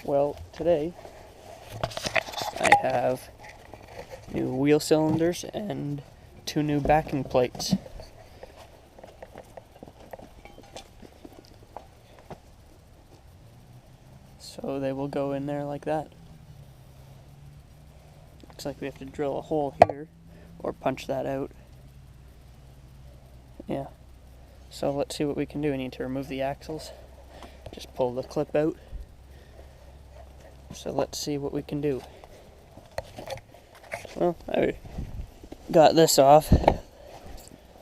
Well, today I have new wheel cylinders and 2 new backing plates. So they will go in there like that. Looks like we have to drill a hole here or punch that out. Yeah. So let's see what we can do. We need to remove the axles. Just pull the clip out. So let's see what we can do. Well, I got this off.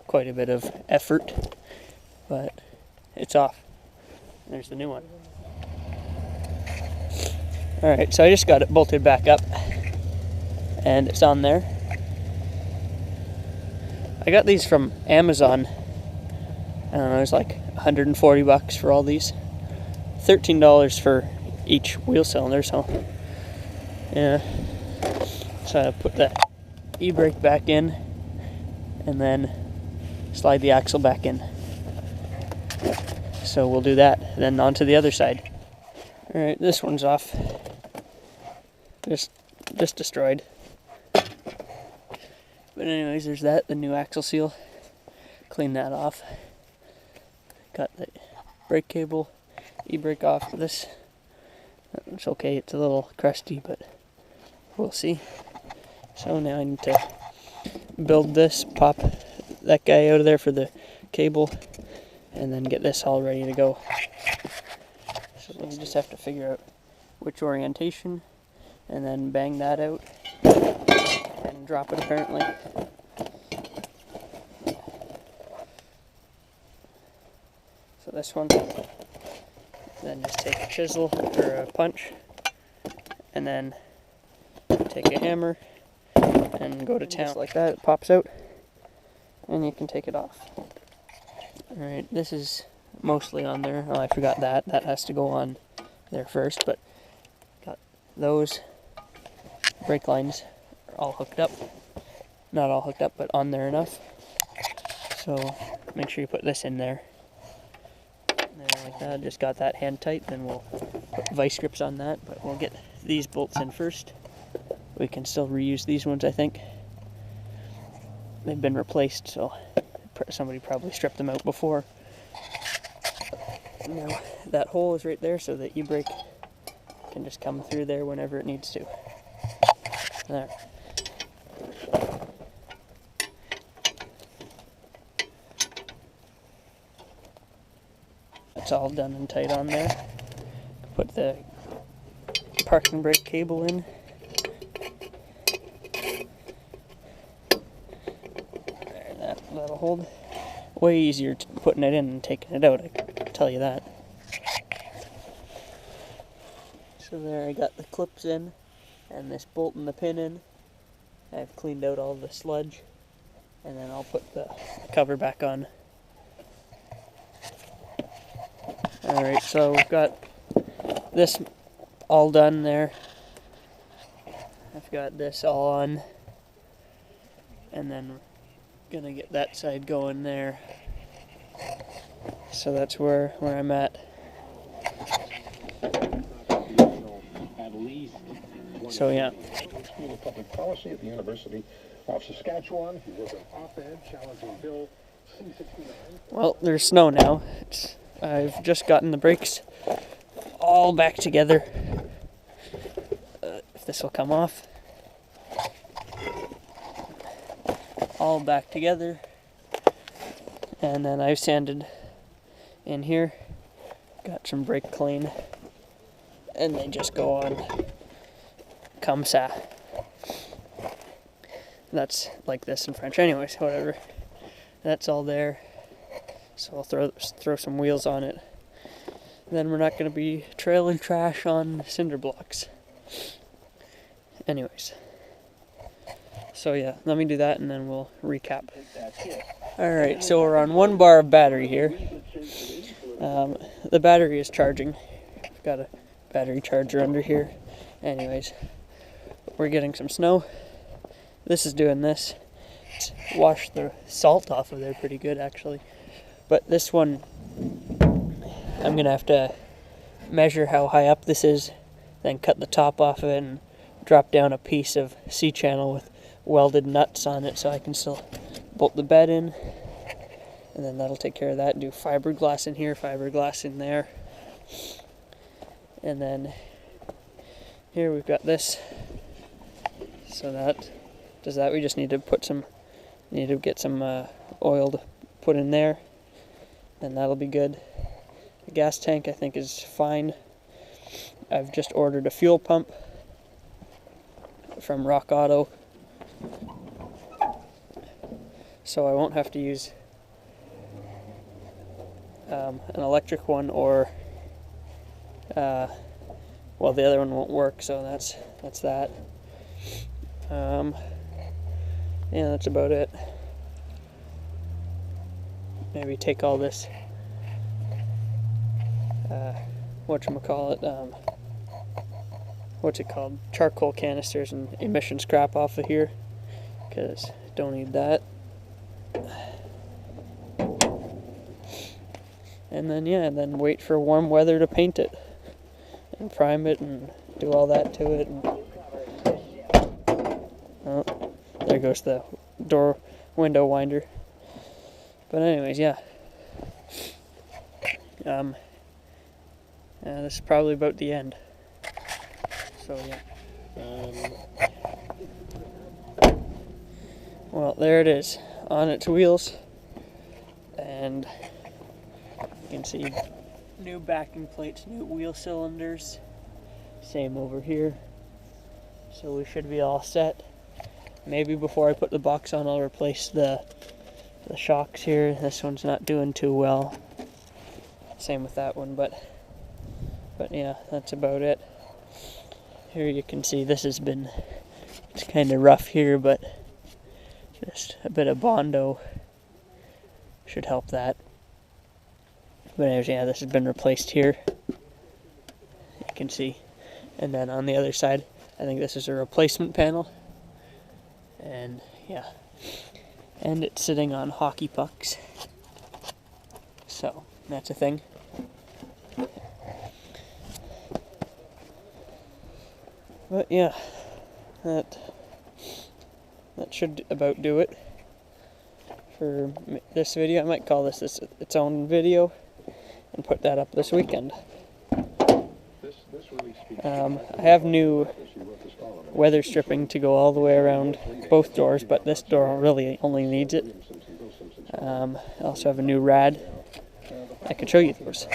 Quite a bit of effort, but it's off. There's the new one. Alright, so I just got it bolted back up, and it's on there. I got these from Amazon. I don't know, it was like $140 for all these. $13 for each wheel cylinder, so yeah. So I put that e-brake back in, and then slide the axle back in. So we'll do that, then on to the other side. Alright, this one's off. Just destroyed. But anyways, there's that, the new axle seal. Clean that off. Got the brake cable, e-brake off for this. It's okay, it's a little crusty, but we'll see. So now I need to build this, pop that guy out of there for the cable, and then get this all ready to go. So we just have to figure out which orientation, and then bang that out, and drop it apparently. So this one, then just take a chisel or a punch, and then take a hammer and go to town. Just like that, it pops out, and you can take it off. Alright, this is mostly on there. Oh, I forgot that. That has to go on there first, but got those brake lines are all hooked up. Not all hooked up, but on there enough. So make sure you put this in there. There, like that. Just got that hand tight, then we'll put vice grips on that, but we'll get these bolts in first. We can still reuse these ones, I think. They've been replaced, so somebody probably stripped them out before. Now, that hole is right there, so the e-brake can just come through there whenever it needs to. There. It's all done and tight on there. Put the parking brake cable in. There, that'll hold. Way easier putting it in and taking it out, I can tell you that. So there, I got the clips in, and this bolt and the pin in. I've cleaned out all the sludge, and then I'll put the cover back on. Alright, so we've got this all done there. I've got this all on, and then we're gonna get that side going there. So that's where I'm at. So yeah. School of Public Policy at the University of Saskatchewan. He wrote an op-ed challenging Bill C-69. Well, there's snow now. I've just gotten the brakes all back together. If this will come off. All back together. And then I've sanded in here. Got some brake clean. And they just go on. Comme ça. That's like this in French. Anyways, whatever. That's all there. So I'll throw some wheels on it. Then we're not going to be trailing trash on cinder blocks. Anyways. So yeah, let me do that and then we'll recap. Alright, so we're on 1 bar of battery here. The battery is charging. I've got a battery charger under here. Anyways, we're getting some snow. This is doing this. It's washed the salt off of there pretty good actually. But this one, I'm going to have to measure how high up this is then cut the top off of it and drop down a piece of C-channel with welded nuts on it so I can still bolt the bed in. And then that'll take care of that. Do fiberglass in here, fiberglass in there. And then here we've got this. So that does that. We just need to get some oil to put in there. And that'll be good. The gas tank I think is fine. I've just ordered a fuel pump from Rock Auto, so I won't have to use an electric one, or well, the other one won't work, so that's that. Yeah, that's about it. Maybe take all this what's it called, charcoal canisters and emission scrap off of here, because don't need that. And then then wait for warm weather to paint it and prime it and do all that to it. And, oh, there goes the window winder. But anyways, yeah. This is probably about the end. So yeah. Well, there it is, on its wheels, and you can see new backing plates, new wheel cylinders, same over here. So we should be all set. Maybe before I put the box on, I'll replace the shocks here. This one's not doing too well. Same with that one, but yeah, that's about it. Here you can see it's kind of rough here, but just a bit of Bondo should help that. But anyways, yeah, this has been replaced here. You can see. And then on the other side, I think this is a replacement panel. And yeah. And it's sitting on hockey pucks. So, that's a thing. But yeah, that should about do it for this video. I might call this its own video and put that up this weekend. I have new weather stripping to go all the way around both doors, but this door really only needs it. I also have a new rad. I could show you those.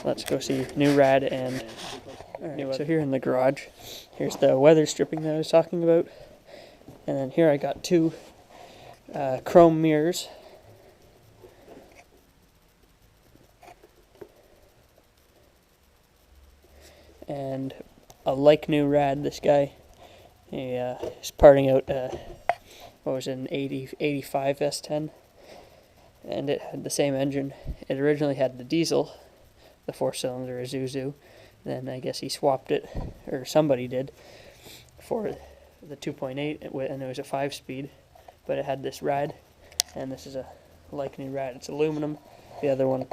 Let's go see new rad and new. So here in the garage, here's the weather stripping that I was talking about. And then here I got two chrome mirrors. And a like new rad. This guy, is parting out what was it, an 85 S10, and it had the same engine. It originally had the diesel, the 4-cylinder Isuzu. Then I guess he swapped it, or somebody did, for the 2.8, and it was a 5-speed, but it had this rad, and this is a like new rad. It's aluminum. The other one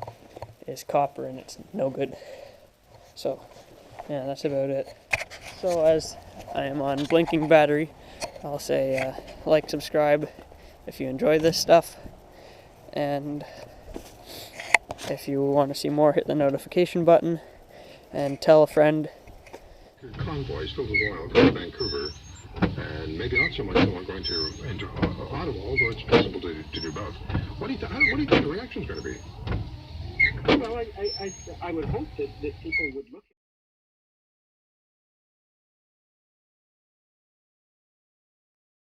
is copper, and it's no good. So yeah, that's about it. So as I am on blinking battery, I'll say like, subscribe if you enjoy this stuff, and if you want to see more, hit the notification button, and tell a friend. Convoy still to go out from Vancouver, and maybe not so much someone going into Ottawa, although it's possible to do both. What do you think the reaction's going to be? Well, I would hope that people would look